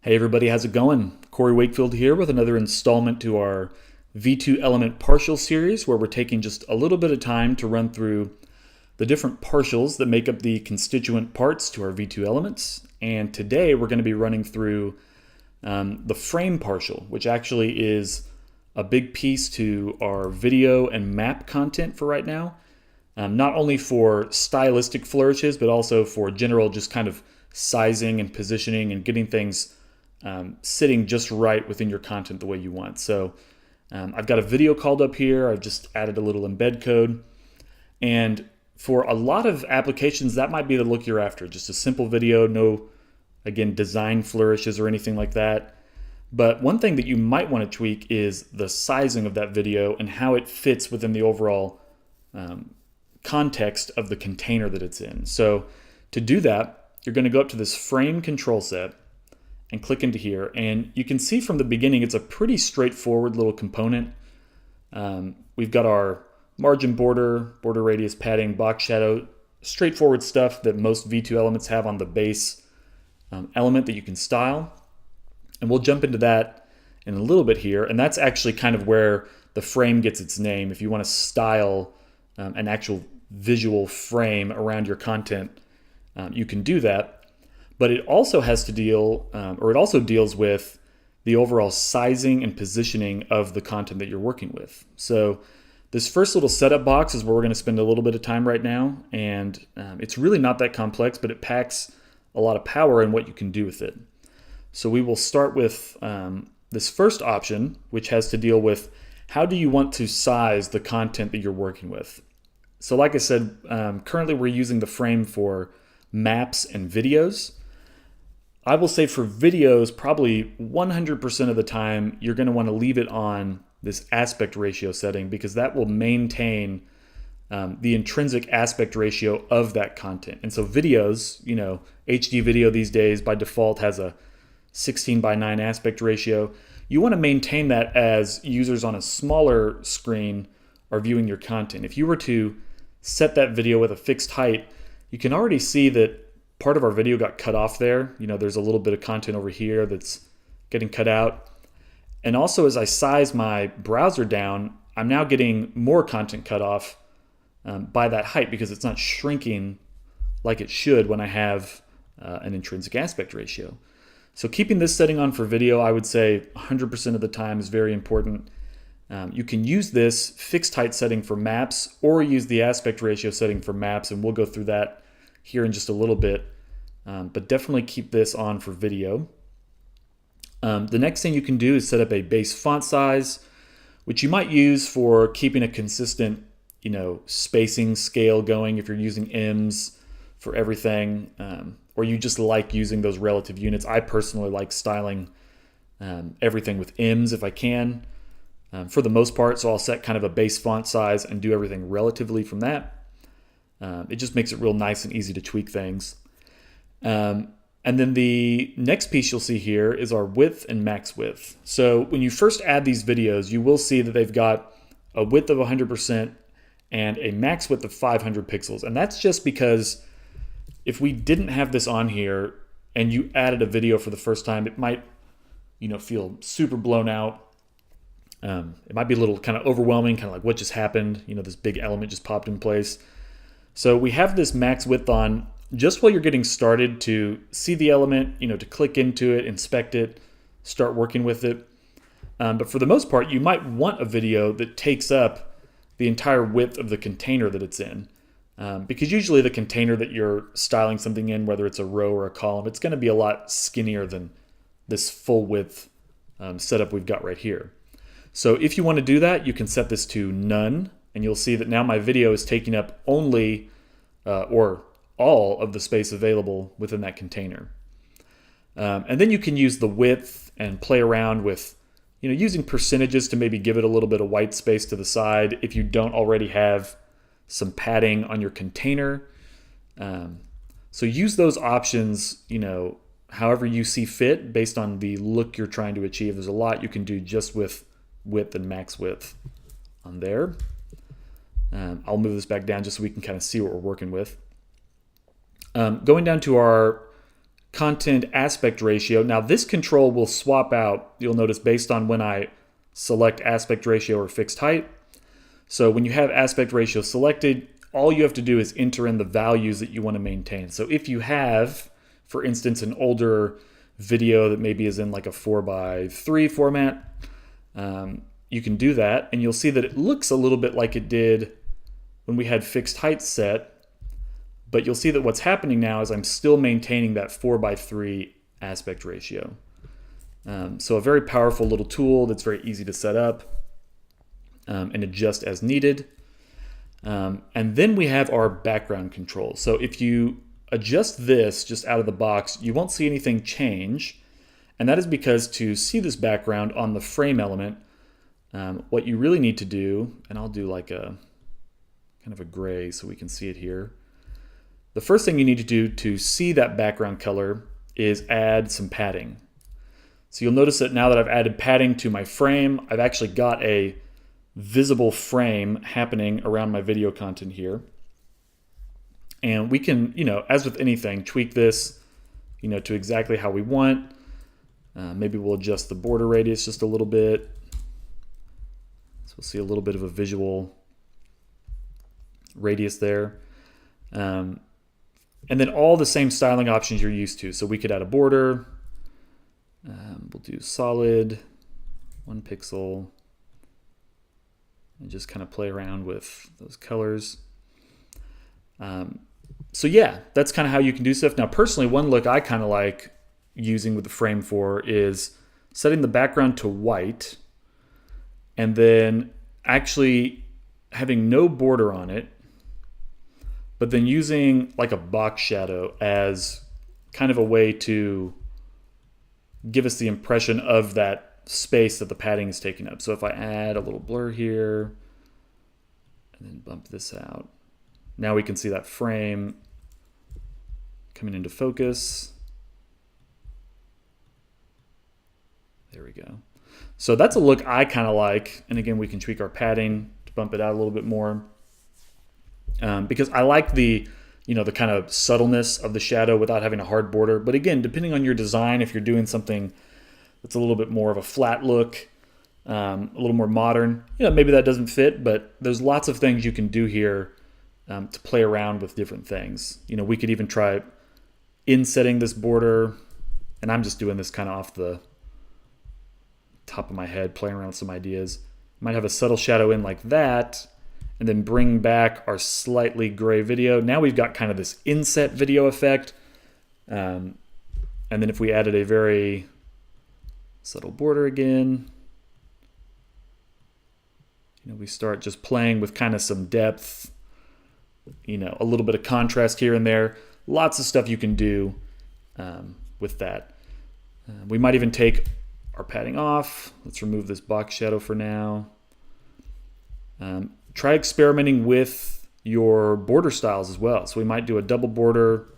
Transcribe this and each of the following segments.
Hey everybody, how's it going? Corey Wakefield here with another installment to our V2 element partial series where we're taking just a little bit of time to run through the different partials that make up the constituent parts to our V2 elements. And today we're going to be running through the frame partial, which actually is a big piece to our video and map content for right now. Not only for stylistic flourishes, but also for general just kind of sizing and positioning and getting things sitting just right within your content the way you want. So I've got a video called up here. I've just added a little embed code. And for a lot of applications, that might be the look you're after. Just a simple video, no, again, design flourishes or anything like that. But one thing that you might want to tweak is the sizing of that video and how it fits within the overall context of the container that it's in. So to do that, you're going to go up to this frame control set and click into here. And you can see from the beginning, it's a pretty straightforward little component. We've got our margin border, border radius, padding, box shadow, straightforward stuff that most V2 elements have on the base element that you can style. And we'll jump into that in a little bit here. And that's actually kind of where the frame gets its name. If you want to style an actual visual frame around your content, you can do that. But it also has to deal, or it also deals with the overall sizing and positioning of the content that you're working with. So this first little setup box is where we're going to spend a little bit of time right now. And it's really not that complex, but it packs a lot of power in what you can do with it. So we will start with this first option, which has to deal with how do you want to size the content that you're working with. So like I said, currently we're using the frame for maps and videos. I will say for videos, probably 100% of the time, you're going to want to leave it on this aspect ratio setting because that will maintain the intrinsic aspect ratio of that content. And so videos, you know, HD video these days by default has a 16:9 aspect ratio. You want to maintain that as users on a smaller screen are viewing your content. If you were to set that video with a fixed height, you can already see that part of our video got cut off there. You know, there's a little bit of content over here that's getting cut out. And also as I size my browser down, I'm now getting more content cut off by that height because it's not shrinking like it should when I have an intrinsic aspect ratio. So keeping this setting on for video, I would say 100% of the time is very important. You can use this fixed height setting for maps or use the aspect ratio setting for maps, and we'll go through that here in just a little bit, but definitely keep this on for video. The next thing you can do is set up a base font size, which you might use for keeping a consistent, you know, spacing scale going if you're using M's for everything, or you just like using those relative units. I personally like styling everything with M's if I can, for the most part, so I'll set kind of a base font size and do everything relatively from that. It just makes it real nice and easy to tweak things. And then the next piece you'll see here is our width and max width. So when you first add these videos, you will see that they've got a width of 100% and a max width of 500 pixels. And that's just because if we didn't have this on here and you added a video for the first time, it might, you know, feel super blown out. It might be a little kind of overwhelming, kind of like what just happened. You know, this big element just popped in place. So we have this max width on just while you're getting started to see the element, you know, to click into it, inspect it, start working with it. But for the most part, you might want a video that takes up the entire width of the container that it's in. Because usually the container that you're styling something in, whether it's a row or a column, it's going to be a lot skinnier than this full width setup we've got right here. So if you want to do that, you can set this to none. And you'll see that now my video is taking up only or all of the space available within that container. And then you can use the width and play around with, you know, using percentages to maybe give it a little bit of white space to the side if you don't already have some padding on your container. So use those options, you know, however you see fit based on the look you're trying to achieve. There's a lot you can do just with width and max width on there. I'll move this back down just so we can kind of see what we're working with. Going down to our content aspect ratio. Now this control will swap out, you'll notice, based on when I select aspect ratio or fixed height. So when you have aspect ratio selected, all you have to do is enter in the values that you want to maintain. So if you have, for instance, an older video that maybe is in like a 4:3 format, you can do that, and you'll see that it looks a little bit like it did when we had fixed height set. But you'll see that what's happening now is I'm still maintaining that 4:3 aspect ratio. So a very powerful little tool that's very easy to set up and adjust as needed. And then we have our background control. So if you adjust this just out of the box, you won't see anything change. And that is because to see this background on the frame element, what you really need to do, and I'll do like a kind of a gray so we can see it here. The first thing you need to do to see that background color is add some padding. So you'll notice that now that I've added padding to my frame, I've actually got a visible frame happening around my video content here. And we can, as with anything, tweak this, to exactly how we want. Maybe we'll adjust the border radius just a little bit. So we'll see a little bit of a visual radius there. And then all the same styling options you're used to. So we could add a border. We'll do solid, 1 pixel, and just kind of play around with those colors. So yeah, that's kind of how you can do stuff. Now personally, one look I kind of like using with the frame for is setting the background to white and then actually having no border on it, but then using like a box shadow as kind of a way to give us the impression of that space that the padding is taking up. So if I add a little blur here and then bump this out, now we can see that frame coming into focus. There we go. So that's a look I kind of like. And again, we can tweak our padding to bump it out a little bit more. Because I like the kind of subtleness of the shadow without having a hard border. But again, depending on your design, if you're doing something that's a little bit more of a flat look, a little more modern, maybe that doesn't fit, but there's lots of things you can do here to play around with different things. We could even try insetting this border, and I'm just doing this kind of off the top of my head, playing around with some ideas. Might have a subtle shadow in like that, and then bring back our slightly gray video. Now we've got kind of this inset video effect. And then if we added a very subtle border again, we start just playing with kind of some depth, a little bit of contrast here and there. Lots of stuff you can do with that. We might even take our padding off. Let's remove this box shadow for now. Try experimenting with your border styles as well. So we might do a double border,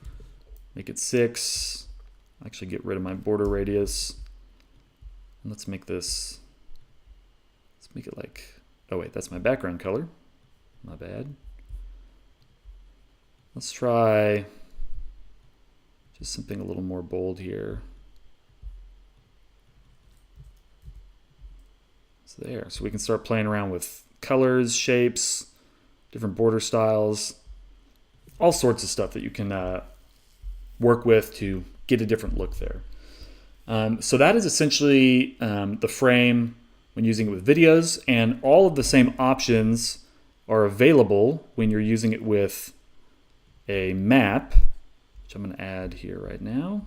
make it 6. Actually get rid of my border radius. And let's make it like, oh wait, that's my background color. My bad. Let's try just something a little more bold here. So there, so we can start playing around with colors, shapes, different border styles, all sorts of stuff that you can work with to get a different look there. So that is essentially the frame when using it with videos, and all of the same options are available when you're using it with a map, which I'm going to add here right now.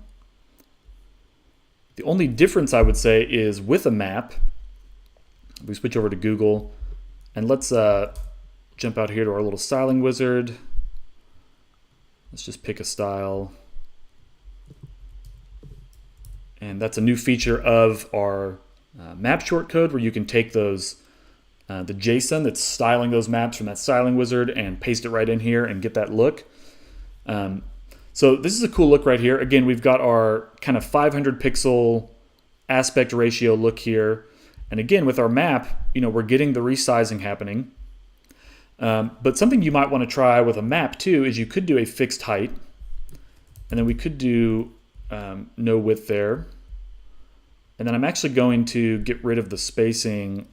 The only difference I would say is with a map, we switch over to Google, and let's jump out here to our little styling wizard. Let's just pick a style. And that's a new feature of our map shortcode, where you can take those, the JSON that's styling those maps from that styling wizard and paste it right in here and get that look. So this is a cool look right here. Again, we've got our kind of 500 pixel aspect ratio look here. And again, with our map, we're getting the resizing happening. But something you might want to try with a map too is you could do a fixed height. And then we could do no width there. And then I'm actually going to get rid of the spacing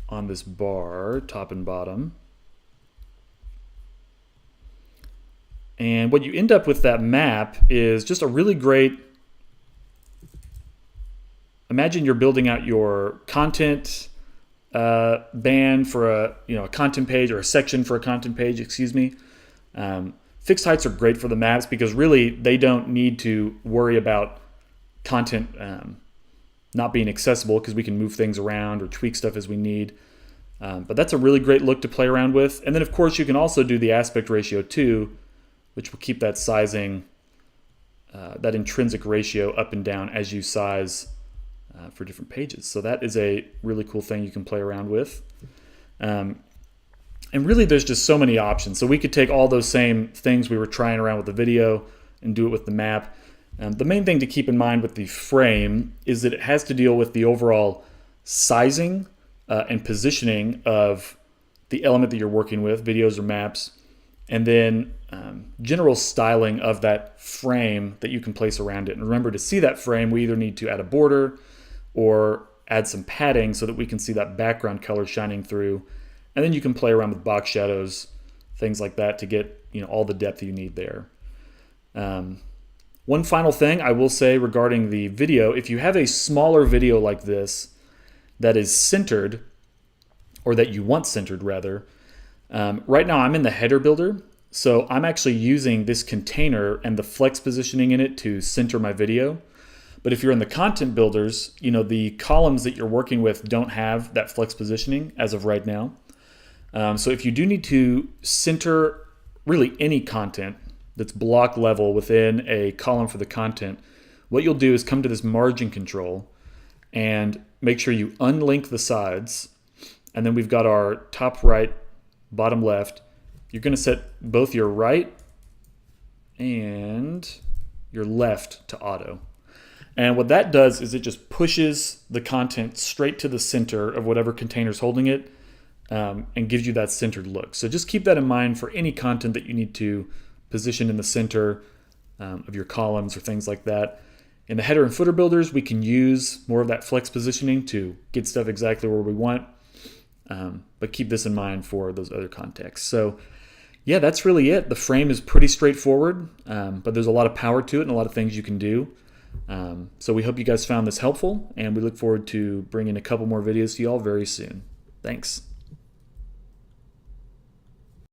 on this bar, top and bottom. And what you end up with that map is just a really great, imagine you're building out your content band for a content page, or a section for a content page, excuse me. Fixed heights are great for the maps because really they don't need to worry about content not being accessible, because we can move things around or tweak stuff as we need. But that's a really great look to play around with. And then of course you can also do the aspect ratio too, which will keep that sizing, that intrinsic ratio up and down as you size for different pages. So that is a really cool thing you can play around with. And really there's just so many options. So we could take all those same things we were trying around with the video and do it with the map. The main thing to keep in mind with the frame is that it has to deal with the overall sizing and positioning of the element that you're working with, videos or maps, and then general styling of that frame that you can place around it. And remember, to see that frame, we either need to add a border or add some padding so that we can see that background color shining through. And then you can play around with box shadows, things like that, to get all the depth you need there. One final thing I will say regarding the video: if you have a smaller video like this that is centered, or that you want centered rather, right now I'm in the header builder, so I'm actually using this container and the flex positioning in it to center my video. But if you're in the content builders, the columns that you're working with don't have that flex positioning as of right now. So if you do need to center really any content that's block level within a column for the content, what you'll do is come to this margin control and make sure you unlink the sides. And then we've got our top right, bottom left. You're going to set both your right and your left to auto. And what that does is it just pushes the content straight to the center of whatever container's holding it, and gives you that centered look. So just keep that in mind for any content that you need to position in the center of your columns or things like that. In the header and footer builders, we can use more of that flex positioning to get stuff exactly where we want, but keep this in mind for those other contexts. So yeah, that's really it. The frame is pretty straightforward, but there's a lot of power to it and a lot of things you can do. So we hope you guys found this helpful, and we look forward to bringing a couple more videos to y'all very soon. Thanks.